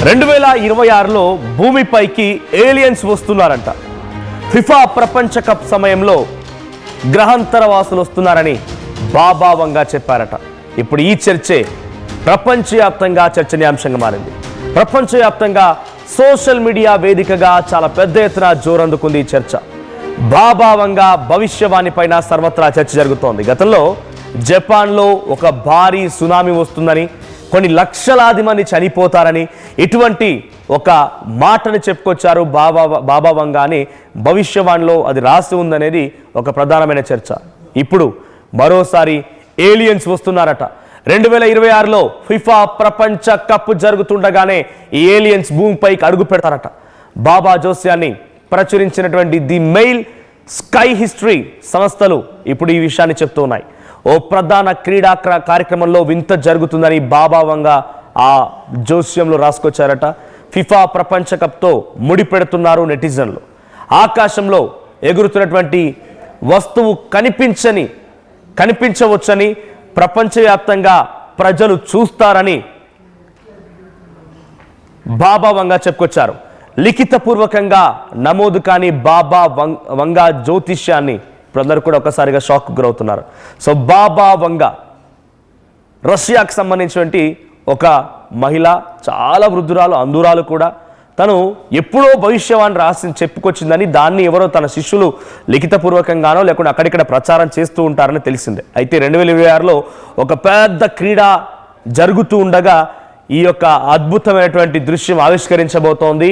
2026లో భూమిపైకి aliens వస్తున్నారంట. FIFA ప్రపంచ cup సమయంలో గ్రహాంతర వాసులు వస్తున్నారని బాబా వంగా చెప్పారట. ఇప్పుడు ఈ చర్చే ప్రపంచవ్యాప్తంగా చర్చనీయాంశంగా మారింది. ప్రపంచవ్యాప్తంగా సోషల్ మీడియా వేదికగా చాలా పెద్ద ఎత్తున జోరందుకుంది ఈ చర్చ. బాబా వంగా భవిష్యవాణి పైన సర్వత్రా చర్చ జరుగుతోంది. గతంలో జపాన్లో ఒక భారీ సునామీ వస్తుందని, కొన్ని లక్షలాది మంది చనిపోతారని ఇటువంటి ఒక మాటను చెప్పుకొచ్చారు బాబా వంగా అని. భవిష్యవాణిలో అది రాసి ఉందనేది ఒక ప్రధానమైన చర్చ. ఇప్పుడు మరోసారి ఏలియన్స్ వస్తున్నారట. 2026లో ఫిఫా ప్రపంచ కప్ జరుగుతుండగానే ఈ ఏలియన్స్ భూమిపైకి అడుగు పెడతారట. బాబా జోస్యాన్ని ప్రచురించినటువంటి ది మెయిల్, స్కై హిస్టరీ సంస్థలు ఇప్పుడు ఈ విషయాన్ని చెప్తూ ఉన్నాయి. ఓ ప్రధాన క్రీడా కార్యక్రమంలో వింత జరుగుతుందని బాబా వంగా ఆ జోస్యంలో రాసుకొచ్చారట. ఫిఫా ప్రపంచ కప్తో ముడిపెడుతున్నారు నెటిజన్లు. ఆకాశంలో ఎగురుతున్నటువంటి వస్తువు కనిపించవచ్చని, ప్రపంచవ్యాప్తంగా ప్రజలు చూస్తారని బాబా వంగా చెప్పుకొచ్చారు. లిఖితపూర్వకంగా నమోదు కాని బాబా వంగా జ్యోతిష్యాన్ని ప్రజలు కూడా ఒకసారిగా షాక్ గురవుతున్నారు. సో బాబా వంగా రష్యాకు సంబంధించినటువంటి ఒక మహిళ, చాలా వృద్ధురాలు, అందురాలు కూడా. తను ఎప్పుడో భవిష్యవాణి రాసి చెప్పుకొచ్చిందని, దాన్ని ఎవరో తన శిష్యులు లిఖితపూర్వకంగానో లేకుండా అక్కడిక్కడ ప్రచారం చేస్తూ ఉంటారని తెలిసిందే. అయితే 2026లో ఒక పెద్ద క్రీడ జరుగుతూ ఉండగా ఈ యొక్క అద్భుతమైనటువంటి దృశ్యం ఆవిష్కరించబోతోంది.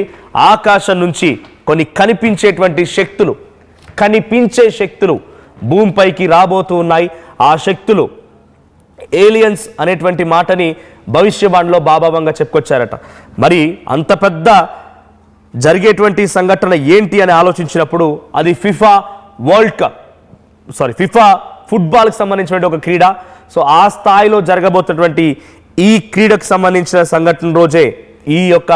ఆకాశం నుంచి కొన్ని కనిపించే శక్తులు భూమిపైకి రాబోతూ ఉన్నాయి. ఆ శక్తులు ఏలియన్స్ అనేటువంటి మాటని భవిష్యవాణిలో బాబా వంగా చెప్పుకొచ్చారట. మరి అంత పెద్ద జరిగేటువంటి సంఘటన ఏంటి అని ఆలోచించినప్పుడు అది ఫిఫా ఫుట్బాల్కి సంబంధించినటువంటి ఒక క్రీడ. సో ఆ స్థాయిలో జరగబోతున్నటువంటి ఈ క్రీడకు సంబంధించిన సంఘటన రోజే ఈ యొక్క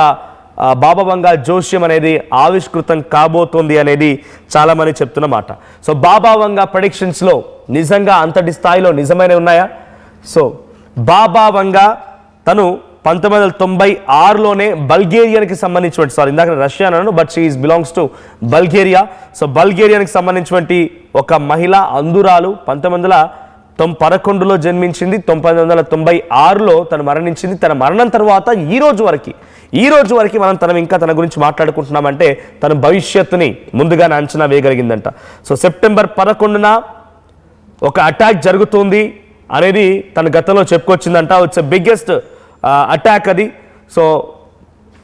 బాబా వంగా జోస్యం అనేది ఆవిష్కృతం కాబోతోంది అనేది చాలా మంది చెప్తున్న మాట. సో బాబా వంగా ప్రెడిక్షన్స్లో నిజంగా అంతటి స్థాయిలో నిజమైన ఉన్నాయా? సో బాబా వంగా తను 1996లోనే బల్గేరియాకి సంబంధించినటువంటి, ఇందాక రష్యా అన్నాను, but she belongs to Bulgaria. So బల్గేరియాకి సంబంధించినటువంటి ఒక మహిళ, అందురాలు. 1911లో జన్మించింది. 1996లో తను మరణించింది. తన మరణం తర్వాత ఈ రోజు వరకు మనం తన గురించి మాట్లాడుకుంటున్నామంటే తన భవిష్యత్తుని ముందుగానే అంచనా వేయగలిగిందంట. సో సెప్టెంబర్ 11న ఒక అటాక్ జరుగుతుంది అనేది తన గతంలో చెప్పుకొచ్చిందంట. ఇట్స్ బిగ్గెస్ట్ అటాక్ అది. సో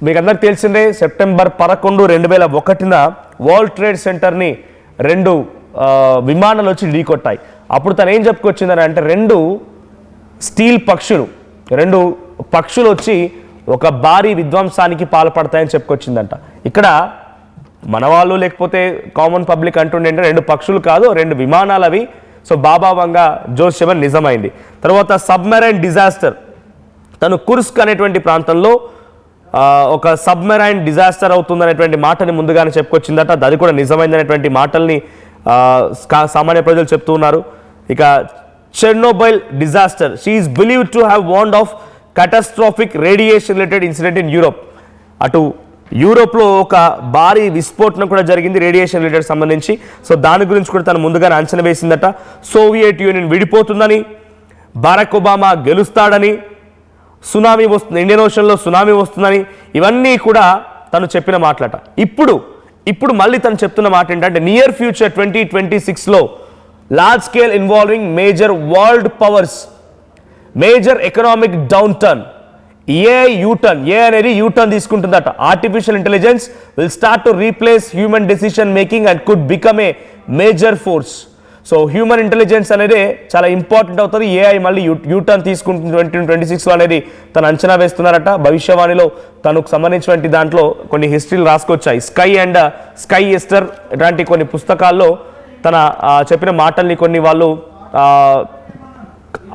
మీకు అందరికి తెలిసిందే, సెప్టెంబర్ 11, 2001న వరల్డ్ ట్రేడ్ సెంటర్ని 2 విమానాలు వచ్చి ఢీకొట్టాయి. అప్పుడు తను ఏం చెప్పుకొచ్చిందని అంటే, 2 స్టీల్ పక్షులు వచ్చి ఒక భారీ విధ్వంసానికి పాల్పడతాయని చెప్పుకొచ్చిందంట. ఇక్కడ మన వాళ్ళు లేకపోతే కామన్ పబ్లిక్ అంటుండే 2 పక్షులు కాదు, 2 విమానాలు అవి. సో బాబా వంగా జోస్యం నిజమైంది. తర్వాత సబ్మెరైన్ డిజాస్టర్, తను కుర్స్క్ అనేటువంటి ప్రాంతంలో ఒక సబ్మెరైన్ డిజాస్టర్ అవుతుందనేటువంటి మాటని ముందుగానే చెప్పుకొచ్చిందట. అది కూడా నిజమైందనేటువంటి మాటల్ని సామాన్య ప్రజలు చెప్తూ ఉన్నారు. ఇక Chernobyl disaster, she is believed to have warned of catastrophic radiation related incident in Europe. అటు యూరోప్లో ఒక భారీ విస్ఫోటనం కూడా జరిగింది రేడియేషన్ రిలేటెడ్ సంబంధించి. సో దాని గురించి కూడా తను ముందుగానే అంచనా వేసిందట. సోవియట్ యూనియన్ విడిపోతుందని, బారాక్ ఒబామా గెలుస్తాడని, సునామీ వస్తుంది, ఇండియన్ ఓషన్లో సునామీ వస్తుందని, ఇవన్నీ కూడా తను చెప్పిన మాటలట. ఇప్పుడు మళ్ళీ తను చెప్తున్న మాట ఏంటంటే, నియర్ ఫ్యూచర్ 2026లో large scale involving major world powers, major economic downturn, AI అనేది యూటర్న్ తీసుకుంటుందట. Artificial intelligence will start to replace human decision making and could become a major force. So human intelligence అనేది చాలా important అవుతుంది. AI మళ్ళీ U turn తీసుకుంటుంది 2026లో అనేది తను అంచనా వేస్తున్నారట. భవిష్యవాణిలో తనకు సంబంధించినటువంటి దాంట్లో కొన్ని హిస్టరీలు రాసుకొచ్చాయి. స్కై ఎస్టర్ ఇలాంటి కొన్ని పుస్తకాల్లో తన చెప్పిన మాటల్ని కొన్ని వాళ్ళు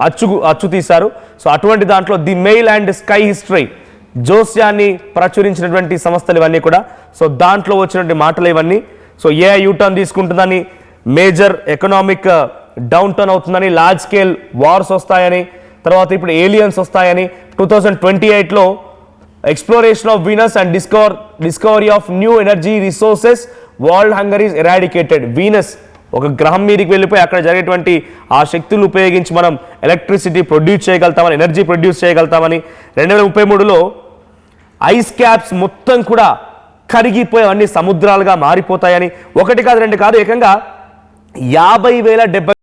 అచ్చు తీశారు. సో అటువంటి దాంట్లో the Mail and Sky History జోస్యాన్ని ప్రచురించినటువంటి సంస్థలు ఇవన్నీ కూడా. సో దాంట్లో వచ్చినటువంటి మాటలు ఇవన్నీ. సో ఏఐ యూటర్న్ తీసుకుంటుందని, మేజర్ ఎకనామిక్ డౌన్ టర్న్ అవుతుందని, లార్జ్ స్కేల్ వార్స్ వస్తాయని, తర్వాత ఇప్పుడు ఏలియన్స్ వస్తాయని, 2028లో exploration of Venus and discovery of new energy resources, world hunger is eradicated. Venus ఒక గ్రహం మీదకి వెళ్ళిపోయి అక్కడ జరిగేటువంటి ఆ శక్తులు ఉపయోగించి మనం ఎలక్ట్రిసిటీ ప్రొడ్యూస్ చేయగలుగుతామని, ఎనర్జీ ప్రొడ్యూస్ చేయగలుగుతామని. 2033లో ఐస్ క్యాప్స్ మొత్తం కూడా కరిగిపోయి అన్ని సముద్రాలుగా మారిపోతాయని, ఒకటి కాదు రెండు కాదు ఏకంగా 50,070